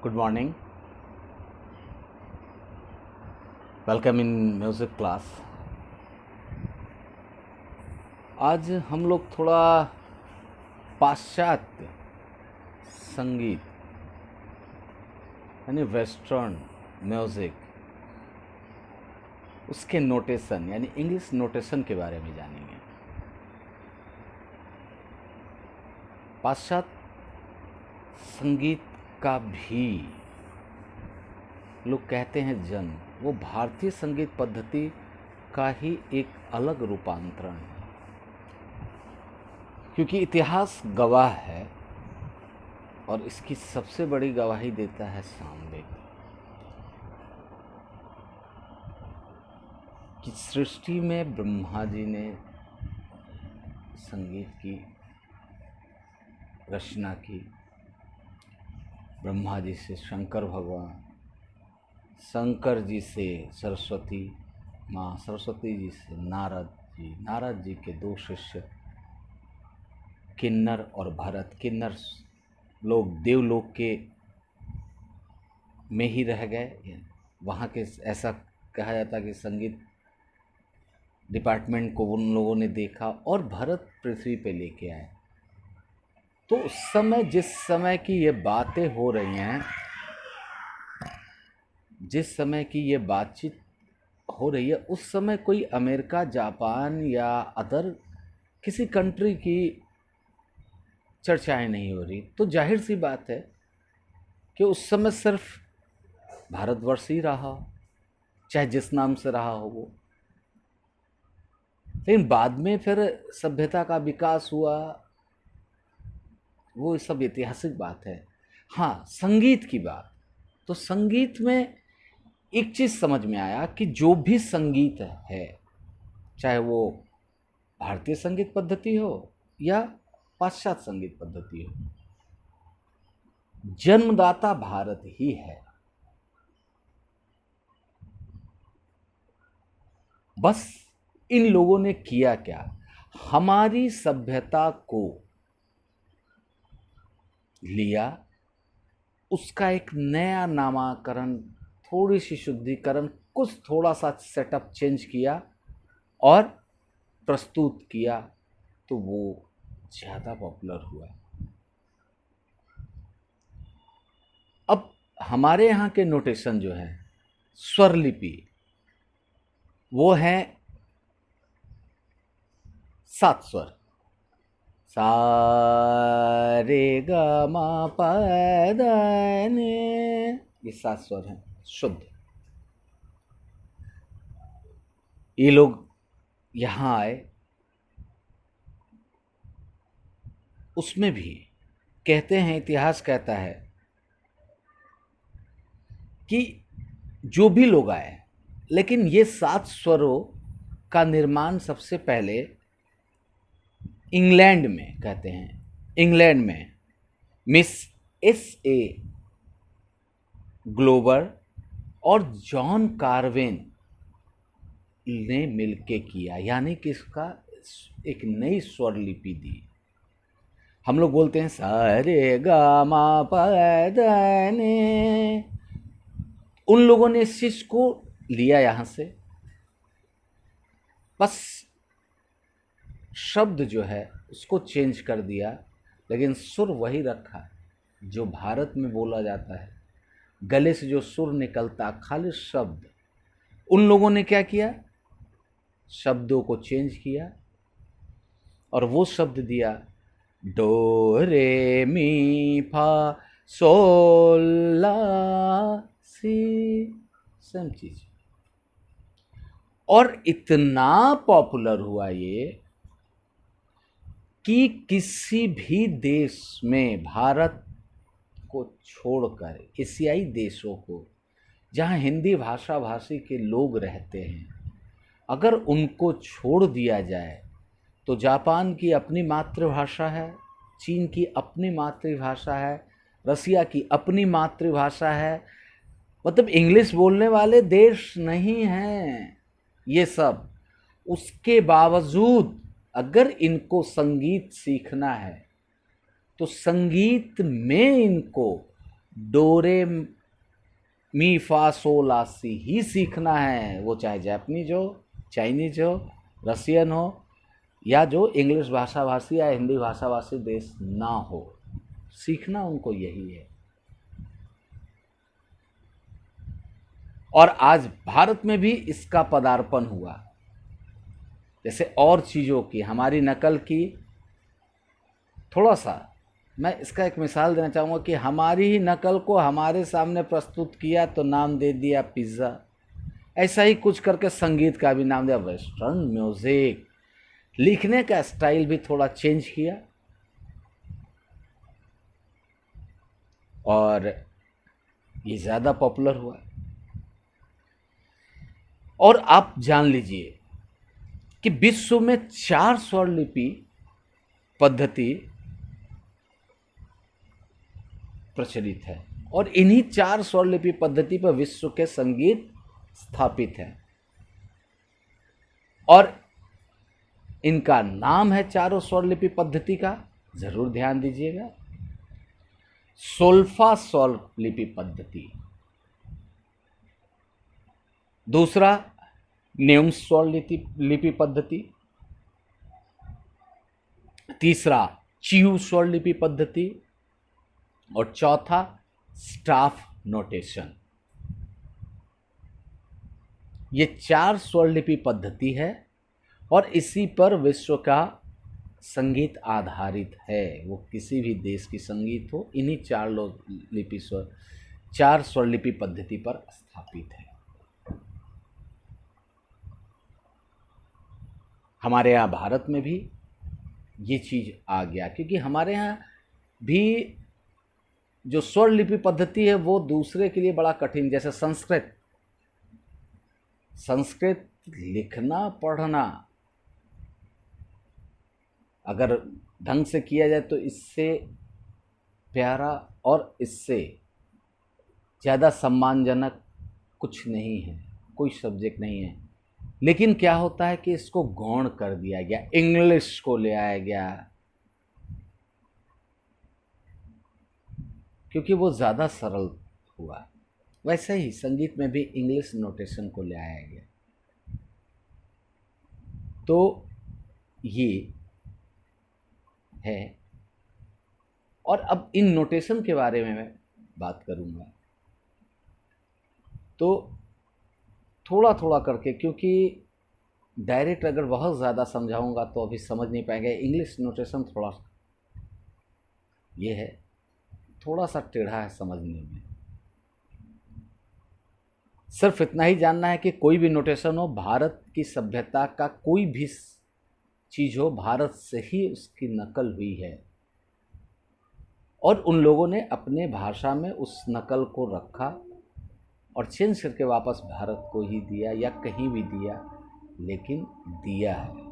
Good morning, welcome in music class. आज हम लोग थोड़ा पाश्चात्य संगीत यानी वेस्टर्न म्यूज़िक, उसके नोटेशन यानी इंग्लिश नोटेशन के बारे में जानेंगे। पाश्चात्य संगीत का भी लोग कहते हैं जन्म, वो भारतीय संगीत पद्धति का ही एक अलग रूपांतरण है, क्योंकि इतिहास गवाह है और इसकी सबसे बड़ी गवाही देता है सामवेद कि सृष्टि में ब्रह्मा जी ने संगीत की रचना की। ब्रह्मा जी से शंकर भगवान, शंकर जी से सरस्वती माँ, सरस्वती जी से नारद जी के दो शिष्य किन्नर और भरत। किन्नर लोग देवलोक के में ही रह गए, वहाँ के ऐसा कहा जाता कि संगीत डिपार्टमेंट को उन लोगों ने देखा और भरत पृथ्वी पे लेके आए। तो उस समय, जिस समय की ये बातें हो रही हैं, जिस समय की ये बातचीत हो रही है, उस समय कोई अमेरिका, जापान या अदर किसी कंट्री की चर्चाएं नहीं हो रही। तो जाहिर सी बात है कि उस समय सिर्फ भारतवर्ष ही रहा, चाहे जिस नाम से रहा हो वो। लेकिन बाद में फिर सभ्यता का विकास हुआ, वो सब ऐतिहासिक बात है। हाँ, संगीत की बात, तो संगीत में एक चीज़ समझ में आया कि जो भी संगीत है, चाहे वो भारतीय संगीत पद्धति हो या पाश्चात्य संगीत पद्धति हो, जन्मदाता भारत ही है। बस इन लोगों ने किया क्या, हमारी सभ्यता को लिया, उसका एक नया नामाकरण, थोड़ी सी शुद्धिकरण, कुछ थोड़ा सा सेटअप चेंज किया और प्रस्तुत किया, तो वो ज़्यादा पॉपुलर हुआ। अब हमारे यहाँ के नोटेशन जो है, स्वर लिपि, वो है 7 स्वर, सा रे ग म प द नि, ये 7 स्वर हैं शुद्ध। ये लोग यहाँ आए, उसमें भी कहते हैं, इतिहास कहता है कि जो भी लोग आए, लेकिन ये 7 स्वरों का निर्माण सबसे पहले इंग्लैंड में, कहते हैं इंग्लैंड में मिस S.A. ग्लोबर और जॉन कार्वेन ने मिलके किया, यानी कि इसका एक नई स्वर लिपि दी। हम लोग बोलते हैं सा रे ग म प द नि, उन लोगों ने इस चीज को लिया यहाँ से, बस शब्द जो है उसको चेंज कर दिया, लेकिन सुर वही रखा जो भारत में बोला जाता है। गले से जो सुर निकलता, खाली शब्द, उन लोगों ने क्या किया, शब्दों को चेंज किया और वो शब्द दिया डो रे मी फा सोल ला सी, सेम चीज। और इतना पॉपुलर हुआ ये कि किसी भी देश में, भारत को छोड़कर एशियाई देशों को, जहाँ हिंदी भाषा भाषी के लोग रहते हैं, अगर उनको छोड़ दिया जाए तो जापान की अपनी मातृभाषा है, चीन की अपनी मातृभाषा है, रसिया की अपनी मातृभाषा है, मतलब इंग्लिश बोलने वाले देश नहीं हैं ये सब। उसके बावजूद अगर इनको संगीत सीखना है तो संगीत में इनको डोरे मी फा सो ला सी ही सीखना है, वो चाहे जापानीज हो, चाइनीज हो, रसियन हो, या जो इंग्लिश भाषा भाषी या हिंदी भाषा भाषी देश ना हो, सीखना उनको यही है। और आज भारत में भी इसका पदार्पण हुआ। जैसे और चीज़ों की हमारी नकल की, थोड़ा सा मैं इसका एक मिसाल देना चाहूँगा कि हमारी ही नकल को हमारे सामने प्रस्तुत किया तो नाम दे दिया पिज़्ज़ा। ऐसा ही कुछ करके संगीत का भी नाम दिया वेस्टर्न म्यूज़िक। लिखने का स्टाइल भी थोड़ा चेंज किया और ये ज़्यादा पॉपुलर हुआ। और आप जान लीजिए कि विश्व में 4 स्वरलिपि पद्धति प्रचलित है और इन्हीं 4 स्वरलिपि पद्धति पर विश्व के संगीत स्थापित है। और इनका नाम है चारों स्वरलिपि पद्धति का, जरूर ध्यान दीजिएगा। सोल्फा स्वरलिपि पद्धति, दूसरा न्यूम स्वरलिपि पद्धति, तीसरा चियू स्वरलिपि पद्धति और चौथा स्टाफ नोटेशन। ये 4 स्वरलिपि पद्धति है और इसी पर विश्व का संगीत आधारित है। वो किसी भी देश की संगीत हो, इन्हीं 4 स्वरलिपि पद्धति पर स्थापित है। हमारे यहाँ भारत में भी ये चीज़ आ गया, क्योंकि हमारे यहाँ भी जो स्वरलिपि पद्धति है वो दूसरे के लिए बड़ा कठिन, जैसे संस्कृत लिखना पढ़ना अगर ढंग से किया जाए तो इससे प्यारा और इससे ज़्यादा सम्मानजनक कुछ नहीं है, कोई सब्जेक्ट नहीं है। लेकिन क्या होता है कि इसको गौण कर दिया गया, इंग्लिश को ले आया गया, क्योंकि वो ज़्यादा सरल हुआ। वैसे ही संगीत में भी इंग्लिश नोटेशन को ले आया गया। तो ये है। और अब इन नोटेशन के बारे में मैं बात करूँगा तो थोड़ा थोड़ा करके, क्योंकि डायरेक्ट अगर बहुत ज़्यादा समझाऊंगा तो अभी समझ नहीं पाएंगे। इंग्लिश नोटेशन थोड़ा ये है, थोड़ा सा टेढ़ा है समझने में। सिर्फ इतना ही जानना है कि कोई भी नोटेशन हो, भारत की सभ्यता का कोई भी चीज़ हो, भारत से ही उसकी नकल हुई है और उन लोगों ने अपने भाषा में उस नकल को रखा और चेंज करके वापस भारत को ही दिया या कहीं भी दिया, लेकिन दिया है।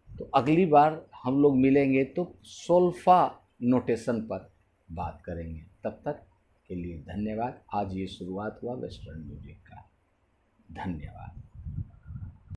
तो अगली बार हम लोग मिलेंगे तो सोल्फा नोटेशन पर बात करेंगे। तब तक के लिए धन्यवाद। आज ये शुरुआत हुआ वेस्टर्न म्यूजिक का। धन्यवाद।